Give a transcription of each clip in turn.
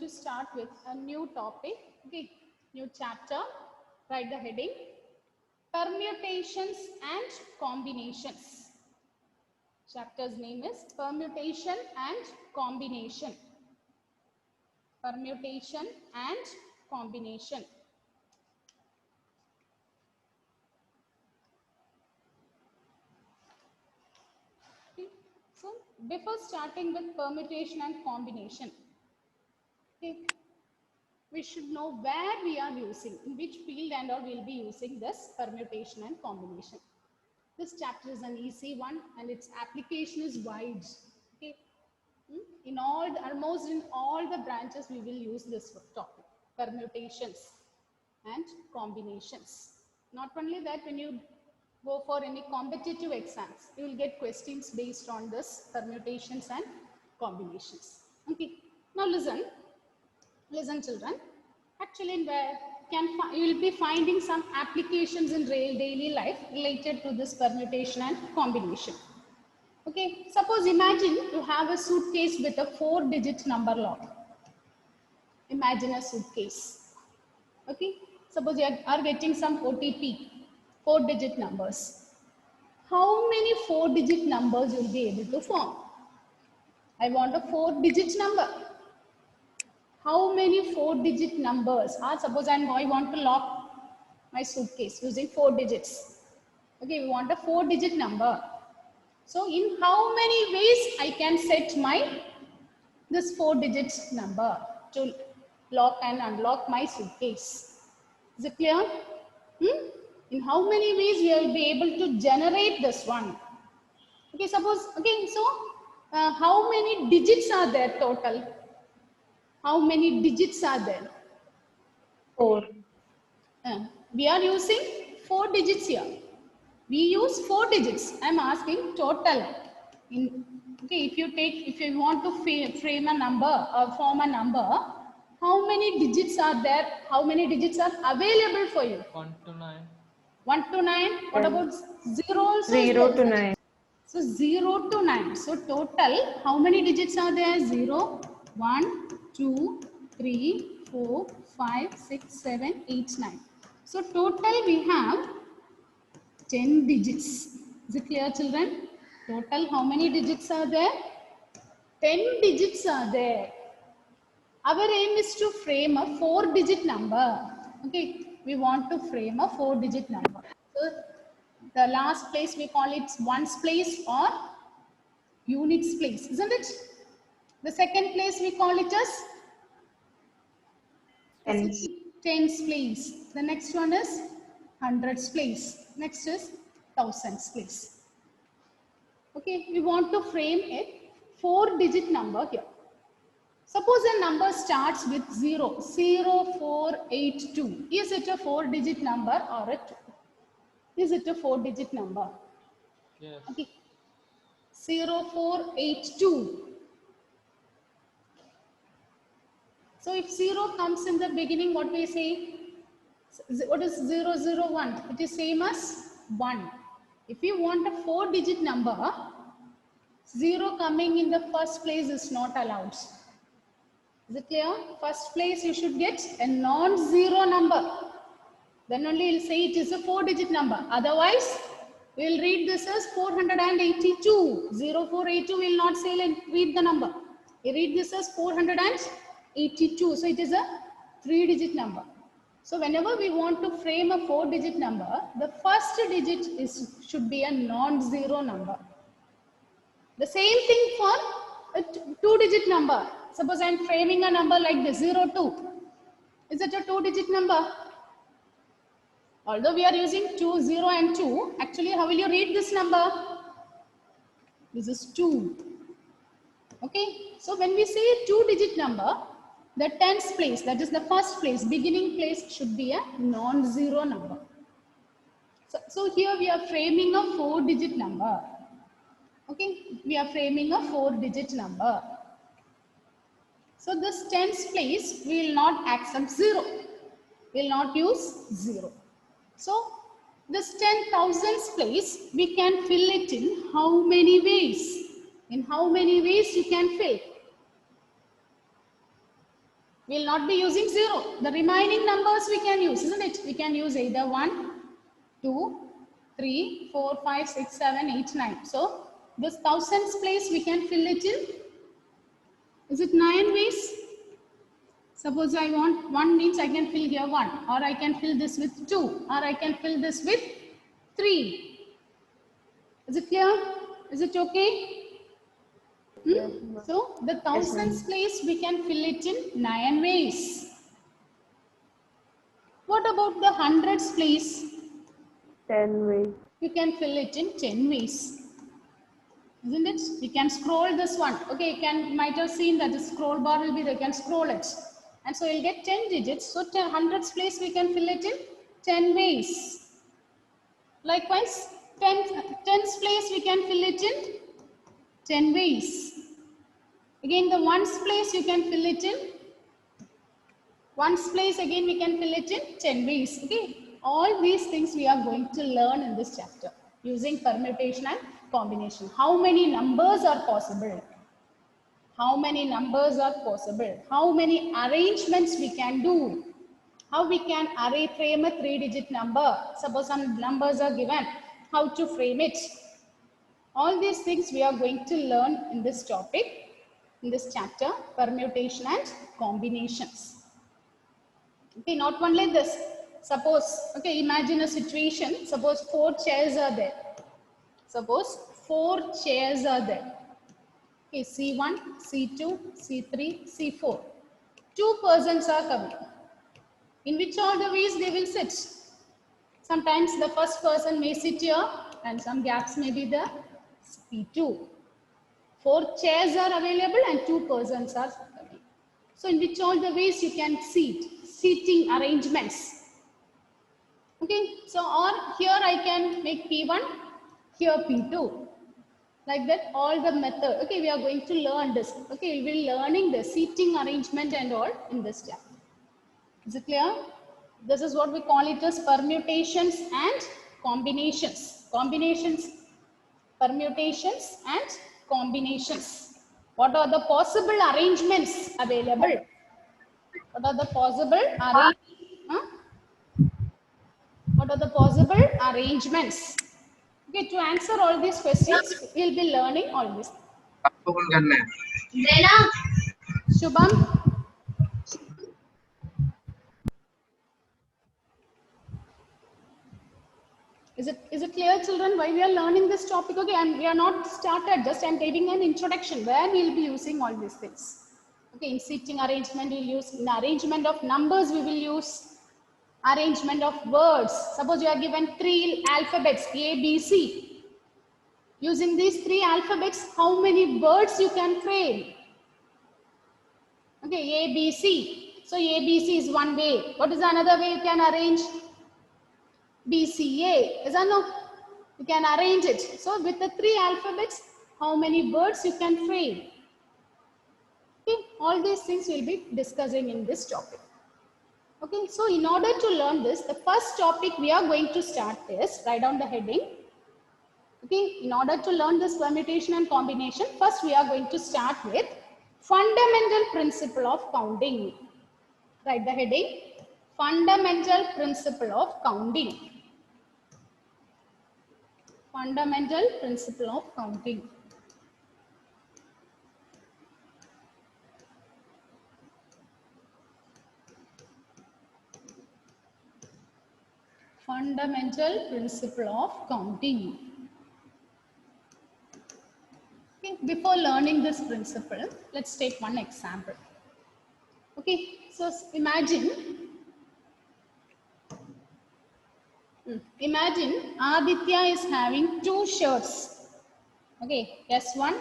to start with a new topic, okay, new chapter. Write the heading, permutations and combinations. Chapter's name is permutation and combination. Permutation and combination. Okay. So before starting with permutation and combination, okay, we should know where we are using, in which field and or we'll be using this permutation and combination. This chapter is an easy one and its application is wide. Okay. In all, almost in all the branches, we will use this topic, permutations and combinations. Not only that, when you go for any competitive exams, you will get questions based on this permutations and combinations. Okay. Now listen children. Actually, you will be finding some applications in daily life related to this permutation and combination. Okay, suppose imagine you have a suitcase with a 4-digit number lock. Imagine a suitcase. Okay, suppose you are getting some OTP, 4-digit numbers. How many 4-digit numbers you will be able to form? I want a 4-digit number. How many 4-digit numbers? Suppose I want to lock my suitcase using 4 digits. Okay, we want a 4-digit number. So in how many ways I can set this 4-digit number to lock and unlock my suitcase? Is it clear? In how many ways we will be able to generate this one? Okay, suppose, how many digits are there total? How many digits are there? 4. We are using 4 digits here. We use 4 digits. I am asking total. If you want to frame a number or form a number, how many digits are there? How many digits are available for you? 1 to 9. 1 to 9. What about 0 also? 0 to 9. So 0 to 9. So total, how many digits are there? 0, 1, 2, 3, 4, 5, 6, 7, 8, 9. So total we have 10 digits. Is it clear, children? Total, how many digits are there? 10 digits are there. Our aim is to frame a 4-digit number. Okay, we want to frame a 4-digit number. So the last place we call it ones place or units place, isn't it? The second place we call it as tens place. The next one is hundreds place. Next is thousands place. Okay, we want to frame a 4-digit number here. Suppose a number starts with 0, 0482. Is it a 4-digit number or a 2? Is it a 4-digit number? Yes. Okay. 0482. So if 0 comes in the beginning, what we say? What is 001? It is same as 1. If you want a 4-digit number, 0 coming in the first place is not allowed. Is it clear? First place you should get a non-zero number. Then only you'll say it is a 4-digit number. Otherwise, we'll read this as 482. 0482 will not say read the number. You read this as 482. So it is a 3-digit number. So whenever we want to frame a 4-digit number, the first digit should be a non-zero number. The same thing for a 2-digit number. Suppose I am framing a number like this, 02. Is it a 2-digit number? Although we are using 2, 0 and 2, actually how will you read this number? This is 2. Okay, so when we say a 2-digit number, the tens place, that is the first place, beginning place should be a non-zero number. So here we are framing a 4-digit number. Okay, we are framing a 4-digit number. So this tens place, we will not accept 0. We will not use 0. So this 10,000s place, we can fill it in how many ways? In how many ways you can fill? We will not be using 0. The remaining numbers we can use, isn't it? We can use either 1, 2, 3, 4, 5, 6, 7, 8, 9. So this thousands place we can fill it in. Is it 9 ways? Suppose I want 1 means I can fill here 1, or I can fill this with 2, or I can fill this with 3. Is it clear? Is it okay? Yes, ma'am. So the thousands place we can fill it in 9 ways. What about the hundreds place? 10 ways. You can fill it in 10 ways. Isn't it? You can scroll this one. Okay, you might have seen that the scroll bar will be there. You can scroll it. And so you'll get 10 digits. So hundreds place we can fill it in 10 ways. Likewise, tens place we can fill it in 10 ways. Again, the ones place you can fill it in. Ones place again we can fill it in 10 ways. Okay. All these things we are going to learn in this chapter using permutation and combination. How many numbers are possible? How many numbers are possible? How many arrangements we can do? How we can frame a 3-digit number? Suppose some numbers are given. How to frame it? All these things we are going to learn in this topic, in this chapter, permutation and combinations. Okay, not only this. Suppose, okay, imagine a situation. Suppose 4 chairs are there. Suppose 4 chairs are there. Okay, C1, C2, C3, C4. 2 persons are coming. In which order ways they will sit? Sometimes the first person may sit here and some gaps may be there. P2. 4 chairs are available and 2 persons are coming. So in which all the ways you can seating arrangements. Okay, so or here I can make P1, here P2. Like that, all the method. Okay, we are going to learn this. Okay, we will be learning the seating arrangement and all in this chapter. Is it clear? This is what we call it as permutations and combinations. Permutations and combinations. What are the possible arrangements available? What are the possible What are the possible arrangements? Okay, to answer all these questions, we'll be learning all this. Shubham? Is it clear, children, why we are learning this topic? Okay, and we are not started, just I'm giving an introduction where we'll be using all these things. Okay, in seating arrangement, we'll use, in arrangement of numbers, we will use arrangement of words. Suppose you are given 3 alphabets, A, B, C. Using these 3 alphabets, how many words you can frame? Okay, A, B, C. So A, B, C is one way. What is another way you can arrange? B, C, A. Is that no? You can arrange it. So with the 3 alphabets, how many words you can frame? Okay, all these things we'll be discussing in this topic. Okay, so in order to learn this, the first topic we are going to start is, write down the heading. Okay, in order to learn this permutation and combination, first we are going to start with fundamental principle of counting. Write the heading, fundamental principle of counting. Fundamental principle of counting. Fundamental principle of counting. Okay, before learning this principle, let's take one example. Okay, so imagine Aditya is having 2 shirts. Okay, S1,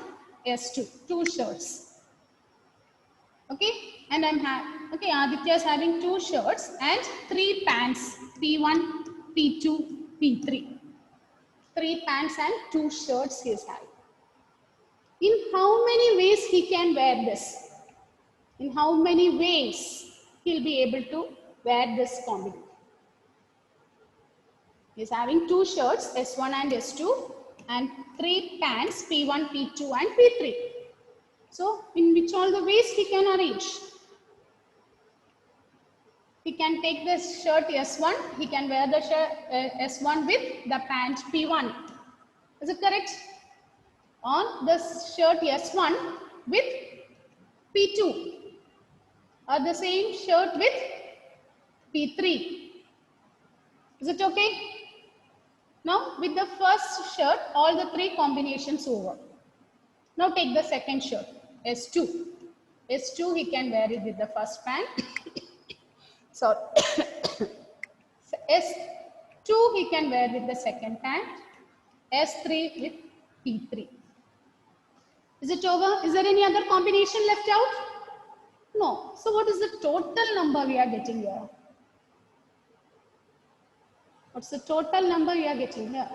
S2, 2 shirts. Okay, and okay, Aditya is having 2 shirts and 3 pants, P1, P2, P3. 3 pants and 2 shirts he is having. In how many ways he can wear this? In how many ways he'll be able to wear this combination? He's having 2 shirts, S1 and S2, and 3 pants, P1, P2 and P3. So in which all the ways he can arrange? He can take this shirt S1. He can wear the shirt S1 with the pant P1. Is it correct? On this shirt S1 with P2. Or the same shirt with P3. Is it okay? Now with the first shirt, all the three combinations over. Now take the second shirt, S2. S2 he can wear it with the first pant. Sorry. S2 he can wear with the second pant. S3 with P3. Is it over? Is there any other combination left out? No. So what is the total number we are getting here? What's the total number we are getting here?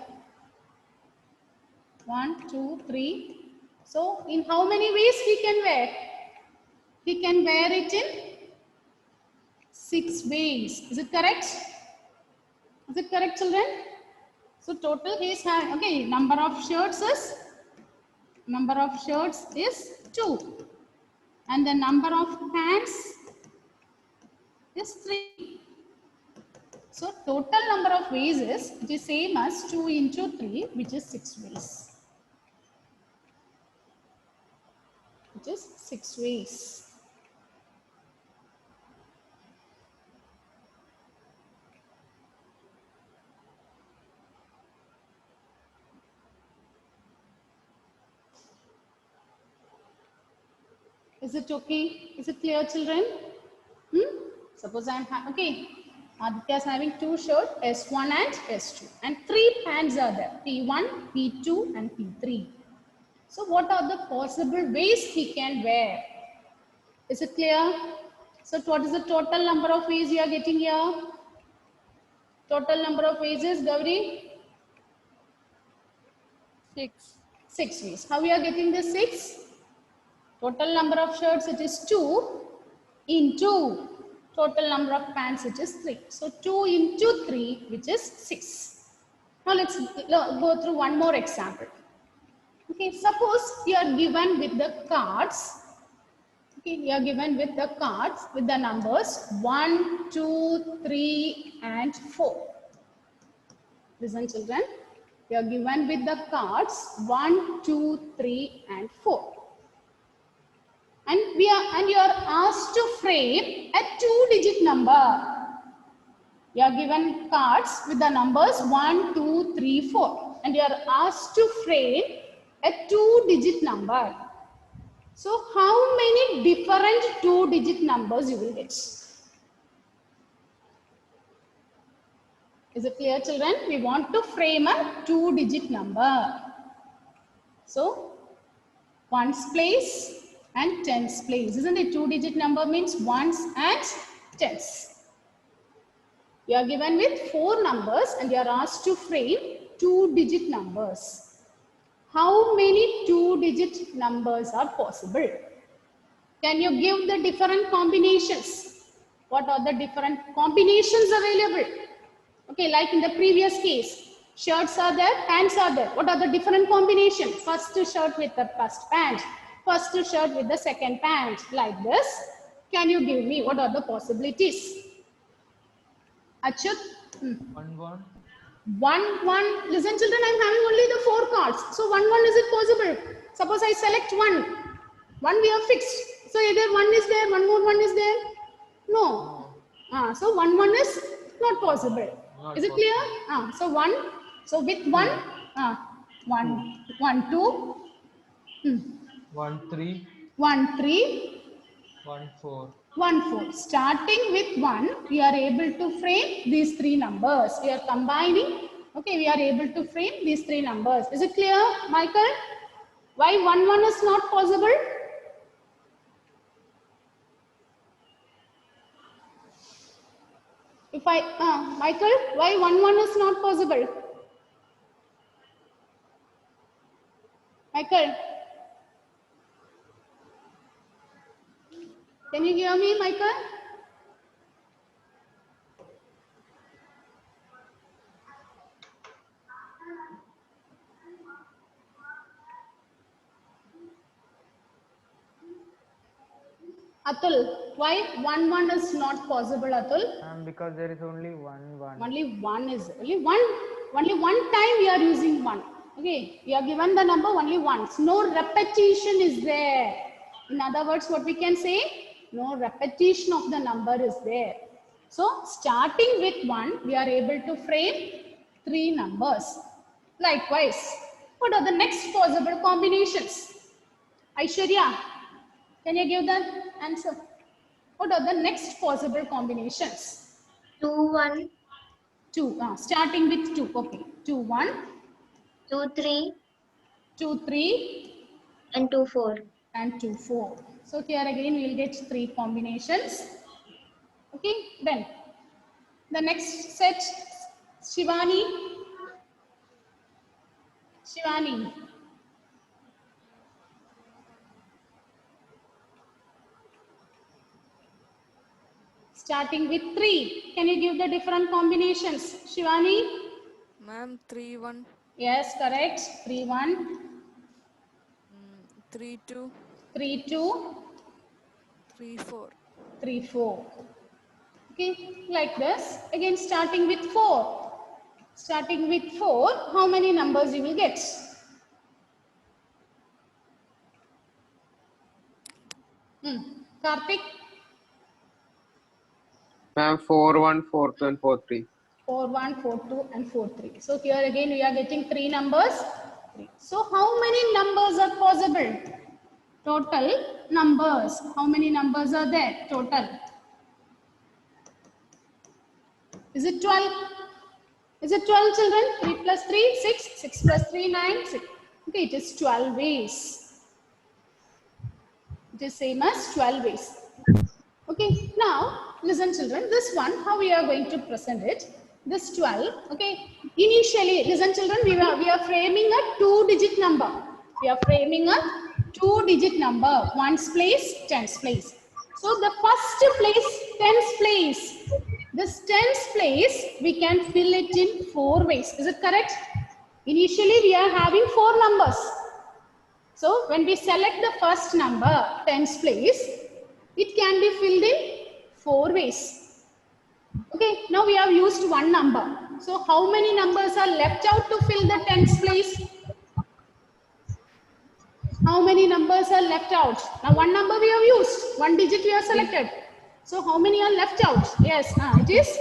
1, 2, 3. So in how many ways he can wear? He can wear it in 6 ways. Is it correct? Is it correct, children? So total he is having, okay, number of shirts is 2. And the number of pants is 3. So total number of ways is the same as 2 into 3, which is 6 ways. Which is 6 ways. Is it okay? Is it clear, children? Suppose I am okay. Aditya is having 2 shirts, S1 and S2, and 3 pants are there, P1, P2, and P3. So what are the possible ways he can wear? Is it clear? So what is the total number of ways you are getting here? Total number of ways is, Gauri? 6. 6 ways. How we are getting the 6? Total number of shirts, it is 2 into total number of pants, which is 3. So 2 into 3, which is 6. Now let's go through one more example. Okay, suppose you are given with the cards. Okay, you are given with the cards with the numbers 1, 2, 3, and 4. Listen, children. You are given with the cards 1, 2, 3, and 4. And you are asked to frame a 2-digit number. You are given cards with the numbers 1, 2, 3, 4. And you are asked to frame a 2-digit number. So how many different 2-digit numbers you will get? Is it clear, children? We want to frame a 2-digit number. So ones place and tens place. Isn't it? 2-digit number means ones and tens. You are given with 4 numbers and you are asked to frame 2-digit numbers. How many 2-digit numbers are possible? Can you give the different combinations? What are the different combinations available? Okay, like in the previous case, shirts are there, pants are there. What are the different combinations? First shirt with the first pant, first shirt with the second pant, like this. Can you give me what are the possibilities? Achyut? 1, 1. 1, 1. Listen, children, I'm having only the 4 cards. So 1, 1, is it possible? Suppose I select 1. 1 we have fixed. So either 1 is there, one more 1 is there. No. So 1, 1 is not possible. Not Is it clear? So 1. So with 1, 1, 1, 2, 1, 3. 1, 3, 1, 4. 1, 4. Starting with 1, we are able to frame these 3 numbers. We are combining. Okay, we are able to frame these 3 numbers. Is it clear, Michael? Why 1, 1 is not possible? If I, Michael, why 1, 1 is not possible? Michael, can you hear me, Michael? Atul, why 1 is not possible, Atul? Because there is only one. Only one time we are using 1. Okay, we are given the number only once. No repetition is there. In other words, what we can say? No repetition of the number is there. So, starting with 1, we are able to frame 3 numbers. Likewise, what are the next possible combinations? Aishwarya, can you give the answer? What are the next possible combinations? 2 1, 2, starting with 2. Okay, 2 1, 2 3, 2 3, and 2 4. and 2 4. So here again we will get 3 combinations. Okay, then the next set, Shivani. Starting with 3. Can you give the different combinations? Shivani? Ma'am, 3 1, Yes, correct. 3 1, 3 2, 3 2, 3 4. 3 4. Okay, like this. Again, starting with 4. Starting with 4, how many numbers you will get? Karthik? Ma'am, 4 1, 4 2, and 4 3. 4 1, 4 2, and 4 3. So here again we are getting 3 numbers. So how many numbers are possible? Total numbers. How many numbers are there? Total. Is it 12? Is it 12 children? 3 plus 3, 6. 6 plus 3, 9. 6. Okay, it is 12 ways. It is same as 12 ways. Okay, now listen children, this one, how we are going to present it? This 12, okay, initially, listen children, we are framing a 2-digit number. We are framing a 2-digit number, ones place, tens place. So the first place, tens place. This tens place, we can fill it in 4 ways. Is it correct? Initially, we are having 4 numbers. So when we select the first number, tens place, it can be filled in 4 ways. Okay, now we have used 1 number. So how many numbers are left out to fill the tens place? How many numbers are left out? Now 1 number we have used, 1 digit we have selected. So how many are left out? Yes, it is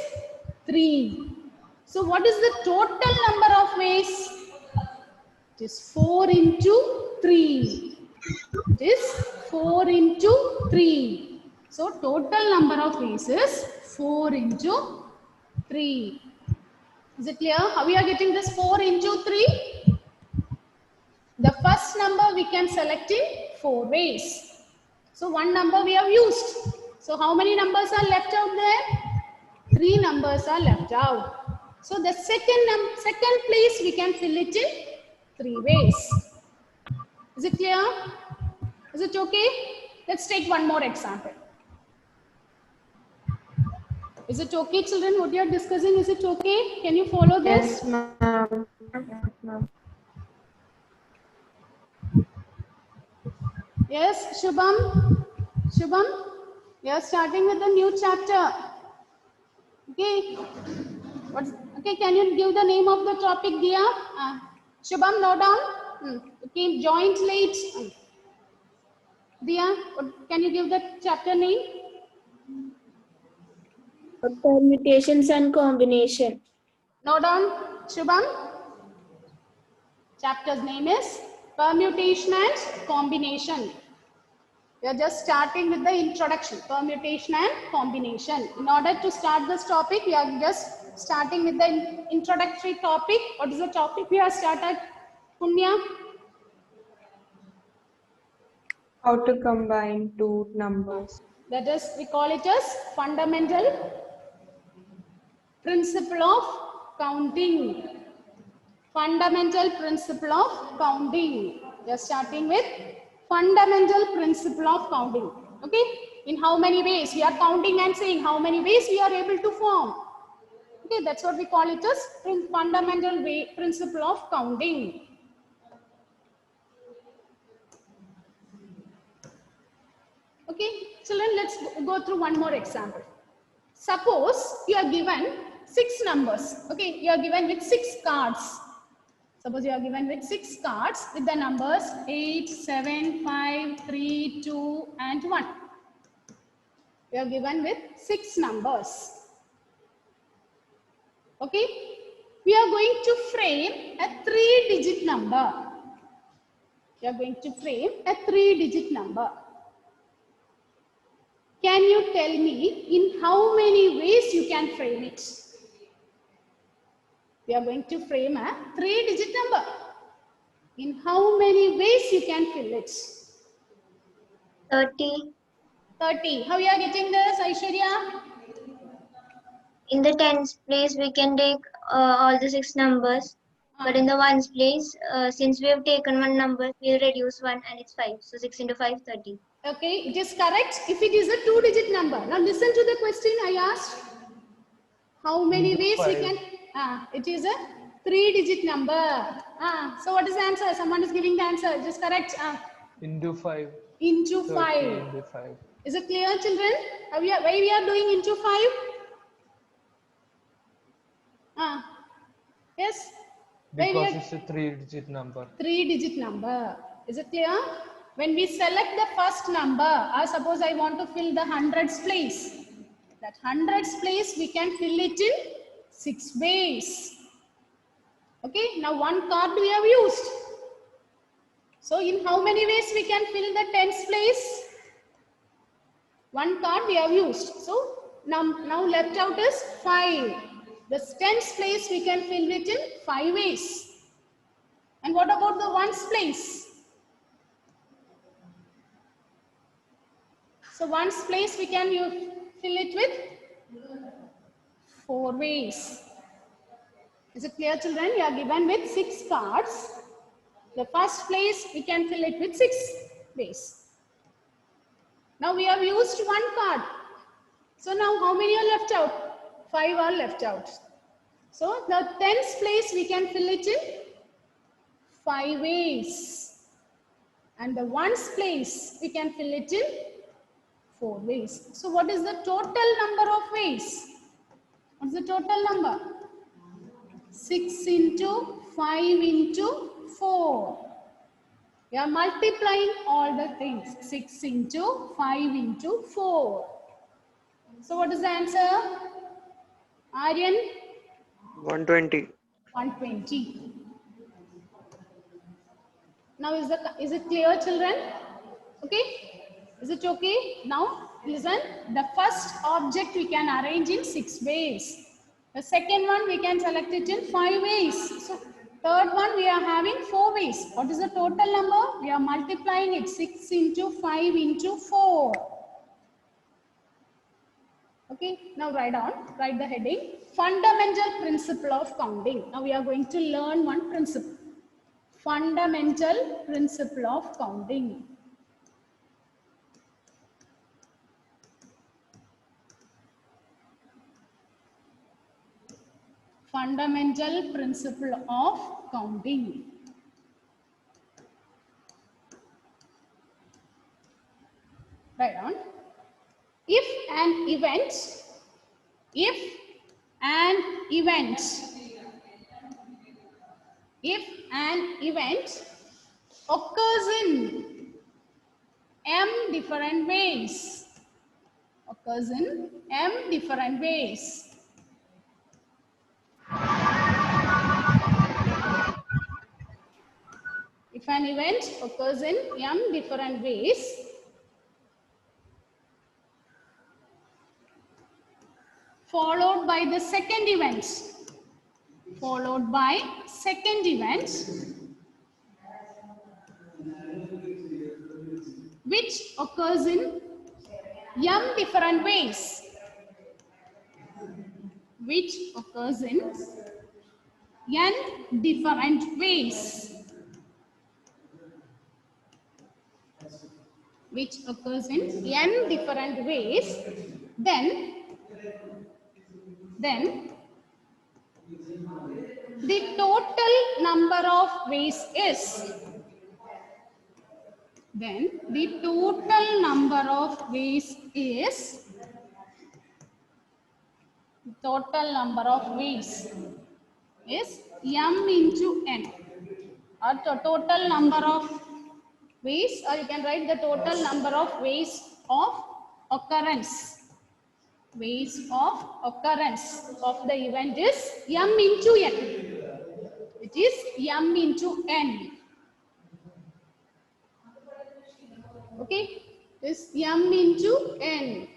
3. So what is the total number of ways? It is 4 into 3. It is 4 into 3. So total number of ways is 4 into 3. Is it clear? How we are getting this 4 into 3? The first number we can select in 4 ways. So 1 number we have used. So how many numbers are left out there? 3 numbers are left out. So the second place we can fill it in 3 ways. Is it clear? Is it okay? Let's take one more example. Is it okay, children? What you are discussing, is it okay? Can you follow this? Yes, ma'am. Yes, ma'am. Yes, Shubham? Shubham? We are starting with the new chapter. Okay. Okay, can you give the name of the topic, Dia? Shubham, note down. Okay, joint late. Dia, can you give the chapter name? Permutations and combination. Note down, Shubham. Chapter's name is Permutation and Combination. We are just starting with the introduction, permutation and combination. In order to start this topic, we are just starting with the introductory topic. What is the topic we have started, Punya? How to combine 2 numbers. That is, we call it as fundamental principle of counting. Fundamental principle of counting. We are starting with fundamental principle of counting. Okay, in how many ways we are counting and saying how many ways we are able to form. Okay, that's what we call it as fundamental principle of counting. Okay, children, let's go through one more example. Suppose you are given 6 numbers. Okay, you are given with 6 cards. Suppose you are given with 6 cards with the numbers 8, 7, 5, 3, 2, and 1. You are given with 6 numbers. Okay, we are going to frame a 3-digit number. We are going to frame a 3-digit number. Can you tell me in how many ways you can frame it? We are going to frame a 3-digit number. In how many ways you can fill it? 30. 30. How you are getting this, Aishwarya? In the tens place, we can take all the 6 numbers. But in the ones place, since we have taken one number, we'll reduce 1 and it's 5. So 6 into 5, 30. Okay, it is correct if it is a 2-digit number. Now listen to the question I asked. How many ways we can? It is a 3-digit number. So what is the answer? Someone is giving the answer. Just correct. Into 5. Into 30 5. into 5. Is it clear, children? Why we are doing into 5? Yes. Because it's a 3-digit number. 3-digit number. Is it clear? When we select the first number, suppose I want to fill the hundreds place. That hundreds place we can fill it in 6 ways. Okay. Now one card we have used. So in how many ways we can fill the tens place? One card we have used. So now left out is 5. The tens place we can fill it in 5 ways. And what about the ones place? So ones place we can fill it with 4 ways. Is it clear, children? You are given with 6 cards. The first place we can fill it with 6 ways. Now we have used 1 card. So now how many are left out? 5 are left out. So the tens place we can fill it in 5 ways. And the ones place we can fill it in 4 ways. So what is the total number of ways? What's the total number? 6 into 5 into 4. We are multiplying all the things. 6 into 5 into 4. So what is the answer? Aryan? 120. 120. Now is it clear, children? Okay? Is it okay? Now listen. The first object we can arrange in 6 ways. The second one we can select it in 5 ways. So third one we are having 4 ways. What is the total number? We are multiplying it. 6 into 5 into 4. Okay, now write the heading. Fundamental principle of counting. Now we are going to learn one principle. Fundamental principle of counting. Fundamental principle of counting. Write down. If an event occurs in m different ways, if an event occurs in m different ways, followed by the second event, which occurs in m different ways, which occurs in n different ways, then the total number of ways is then the total number of ways is m into n, or the total number of ways, or you can write the total number of ways of occurrence. Ways of occurrence of the event is m into n. It is m into n. Okay, this m into n.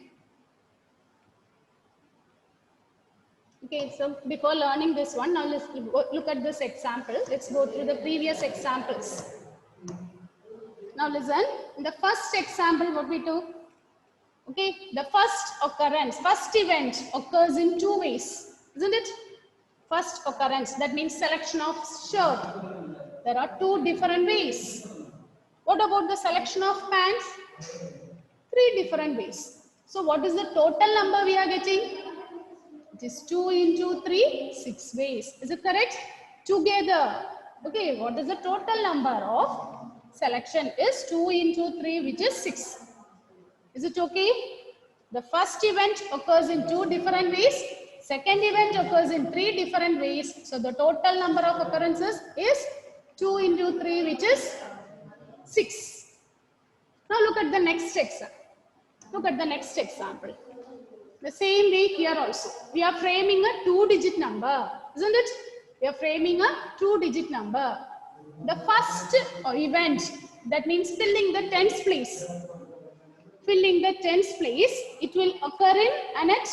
Okay, so before learning this one, now let's look at this example. Let's go through the previous examples. Now listen, in the first example what we do? Okay, the first event occurs in two ways, isn't it? First occurrence, that means selection of shirt. There are two different ways. What about the selection of pants? Three different ways. So what is the total number we are getting? It is 2 into 3, 6 ways. Is it correct? Together. Okay, what is the total number of selection is 2 into 3, which is 6. Is it okay? The first event occurs in two different ways. Second event occurs in three different ways. So the total number of occurrences is 2 into 3, which is 6. Now look at the next example. Look at the next example. The same way here also. We are framing a 2-digit number, isn't it? We are framing a 2-digit number. The first event, that means filling the tens place. Filling the tens place, it will occur in Annette.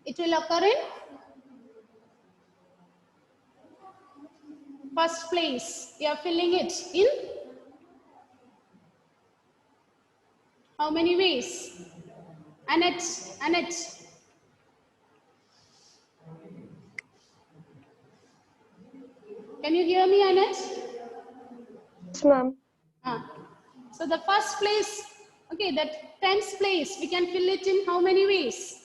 It will occur in first place. We are filling it in how many ways? Annette. Can you hear me, Annette? Yes, ma'am. So the first place, okay, that tens place, we can fill it in how many ways?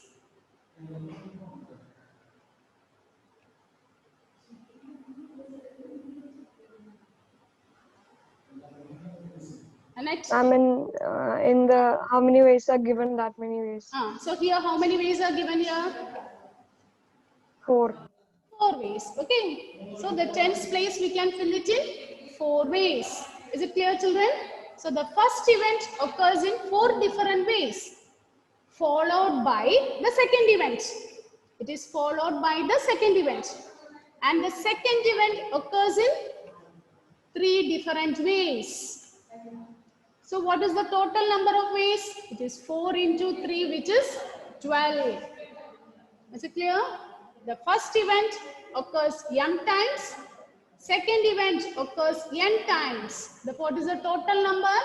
Annette? In the how many ways are given, that many ways. So here, how many ways are given here? 4. 4 ways. Okay. So the tens place, we can fill it in 4 ways. Is it clear, children? So the first event occurs in 4 different ways, followed by the second event. It is followed by the second event. And the second event occurs in 3 different ways. So what is the total number of ways? It is 4 into 3, which is 12. Is it clear? The first event occurs m times. Second event occurs n times. What is the total number?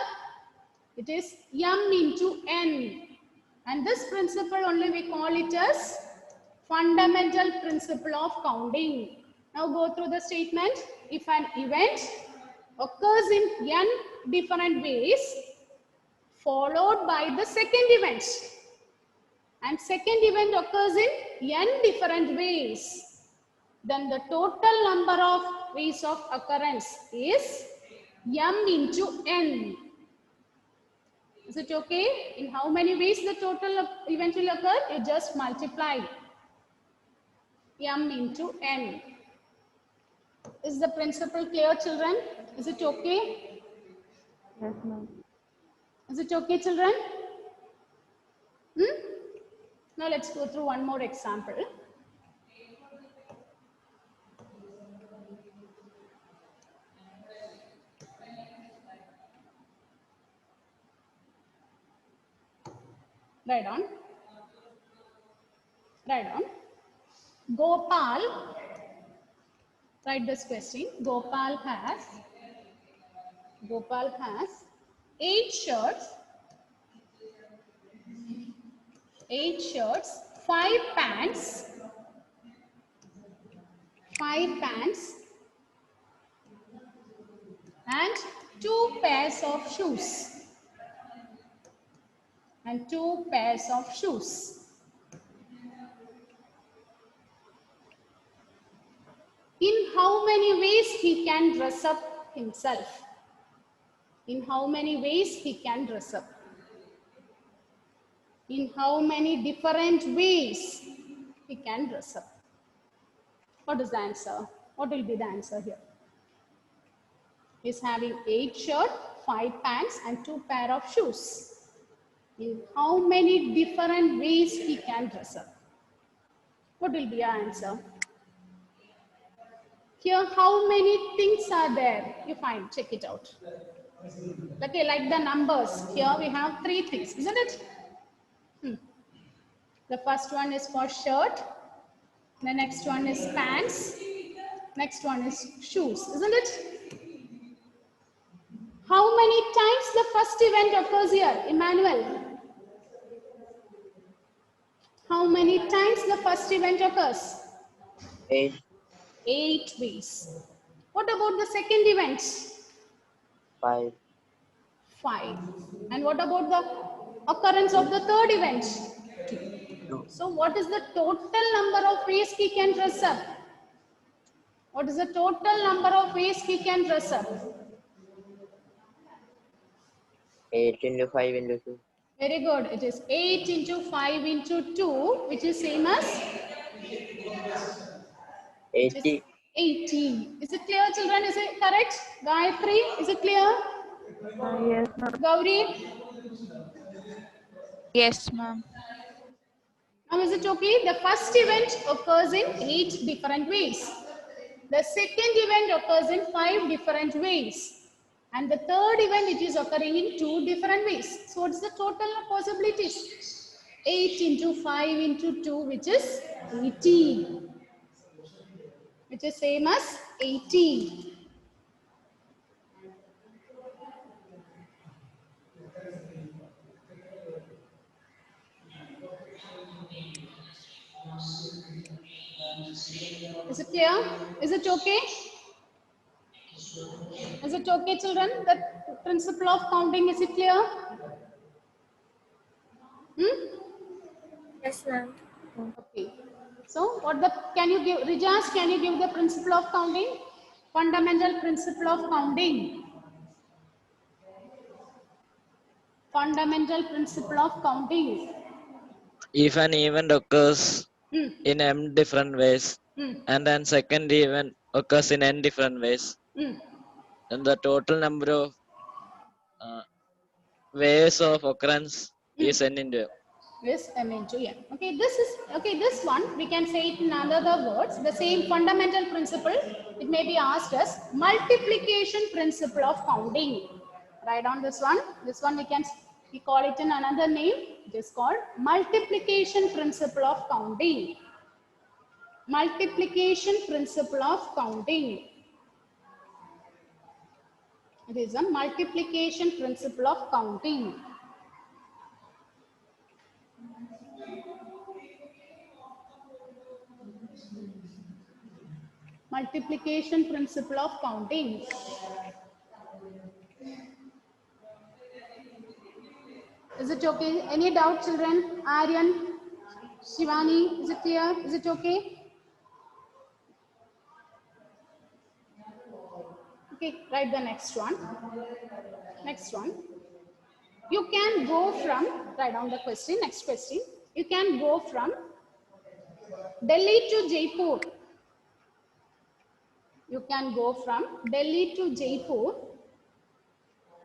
It is m into n. And this principle only we call it as fundamental principle of counting. Now go through the statement. If an event occurs in n different ways, followed by the second event, and second event occurs in n different ways, then the total number of ways of occurrence is m into n. Is it okay? In how many ways the total event will occur? You just multiply m into n. Is the principle clear, children? Is it okay? Yes, ma'am. Is it okay, children? Now let's go through one more example. Write on. Gopal, write this question. Gopal has 8 shirts, 5 pants, and 2 pairs of shoes. In how many ways he can dress up himself? In how many ways he can dress up? In how many different ways he can dress up? What is the answer? What will be the answer here? He's having 8 shirts, 5 pants and 2 pair of shoes. In how many different ways he can dress up? What will be your answer? Here, how many things are there? You find, check it out. Okay, like the numbers. Here we have 3 things, isn't it? The first one is for shirt. The next one is pants. Next one is shoes, isn't it? How many times the first event occurs here, Emmanuel? How many times the first event occurs? 8, 8 ways. What about the second event? 5, 5. And what about the occurrence of the third event? 2, So what is the total number of ways he can dress up? What is the total number of ways he can dress up? 8 into 5 into 2. Very good. It is 8 into 5 into 2, which is same as 80. 80. Is it clear, children? Is it correct? Gayatri, is it clear? Yes, ma'am. Gauri? Yes, ma'am. Now is it okay? The first event occurs in 8 different ways. The second event occurs in 5 different ways. And the third event, it is occurring in 2 different ways. So what's the total possibilities? 8 into 5 into 2, which is 80. Which is same as 80. Is it clear? Is it okay? Is it okay, children? The principle of counting, is it clear? Yes, ma'am. Okay. So, can you give, Rijas, can you give the principle of counting? Fundamental principle of counting. Fundamental principle of counting. If an event occurs Hmm. in m different ways Hmm. and then second event occurs in n different ways, Hmm. then the total number of ways of occurrence is n into m. Yes, M into N. Okay, this one we can say it in other words. The same fundamental principle. It may be asked as multiplication principle of counting. Write down this one. This one we call it in another name. It is called multiplication principle of counting. Multiplication principle of counting. It is a multiplication principle of counting. Multiplication principle of counting. Is it okay? Any doubt, children? Aryan, Shivani, is it clear? Is it okay? Okay, write the next one. Next one. You can go from, write down the question, next question. You can go from Delhi to Jaipur. You can go from Delhi to Jaipur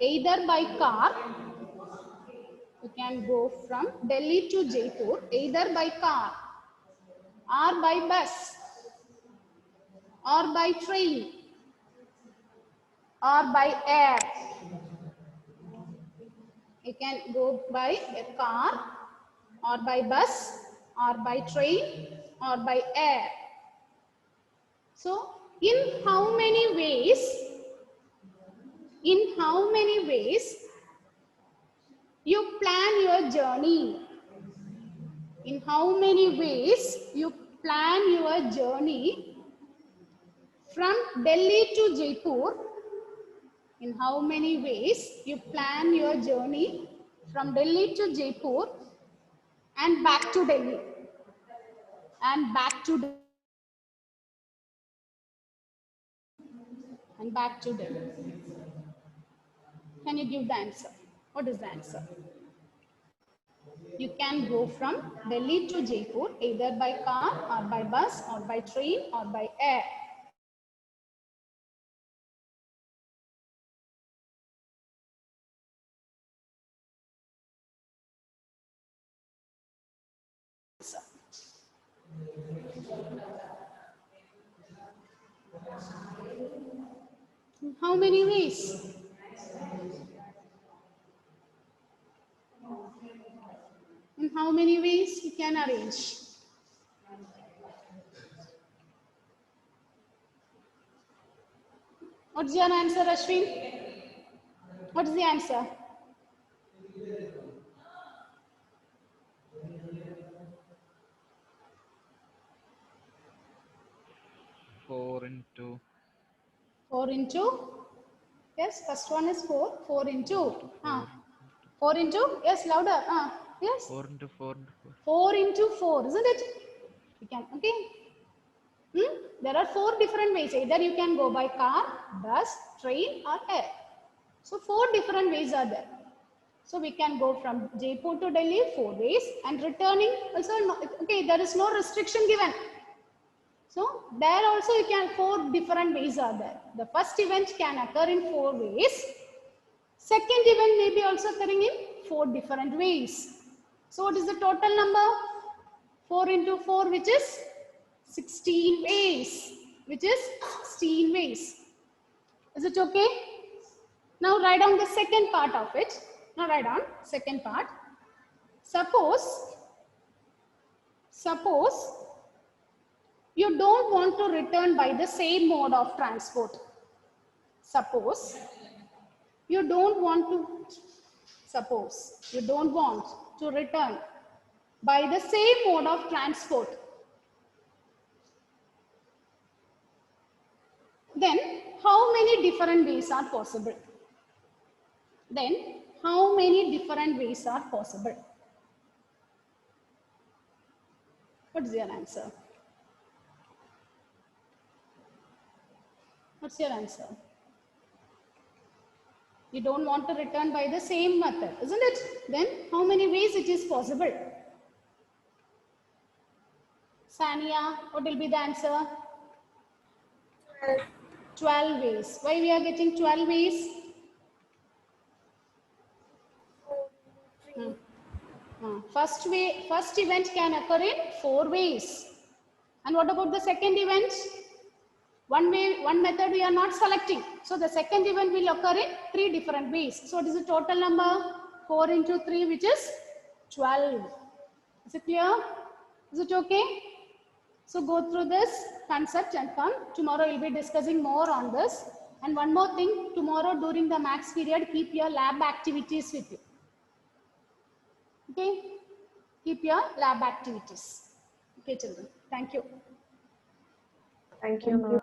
either by car. You can go from Delhi to Jaipur either by car or by bus or by train or by air. You can go by a car or by bus or by train or by air. So, in how many ways you plan your journey? In how many ways you plan your journey from Delhi to Jaipur? In how many ways you plan your journey from Delhi to Jaipur and back to Delhi and back to Delhi and back to Delhi. Can you give the answer? What is the answer? You can go from Delhi to Jaipur either by car or by bus or by train or by air. How many ways? In how many ways you can arrange? What's your answer, Ashwin? What's the answer? Four into 4 into? Yes, first one is 4. 4 into? 4 into? Yes, louder. Yes. 4 into 4 into 4. 4 into 4, isn't it? You can, okay. There are 4 different ways. Either you can go by car, bus, train or air. So 4 different ways are there. So we can go from Jaipur to Delhi 4 ways and returning also, okay, there is no restriction given. So there also you can 4 different ways are there. The first event can occur in 4 ways. Second event may be also occurring in 4 different ways. So what is the total number? 4 into 4, which is 16 ways. Which is 16 ways. Is it okay? Now write down the second part of it. Now write down second part. Suppose you don't want to return by the same mode of transport. Suppose you don't want to return by the same mode of transport. Then how many different ways are possible? What's your answer? What's your answer? You don't want to return by the same method, isn't it? Then how many ways it is possible? Sania, what will be the answer? 12 ways. Why we are getting 12 ways? First event can occur in 4 ways. And what about the second event? One method we are not selecting. So the second event will occur in 3 different ways. So what is the total number? 4 into 3, which is 12. Is it clear? Is it okay? So go through this concept and come. Tomorrow we'll be discussing more on this. And one more thing, tomorrow during the maths period, keep your lab activities with you. Okay? Keep your lab activities. Okay, children. Thank you. Thank you, ma'am.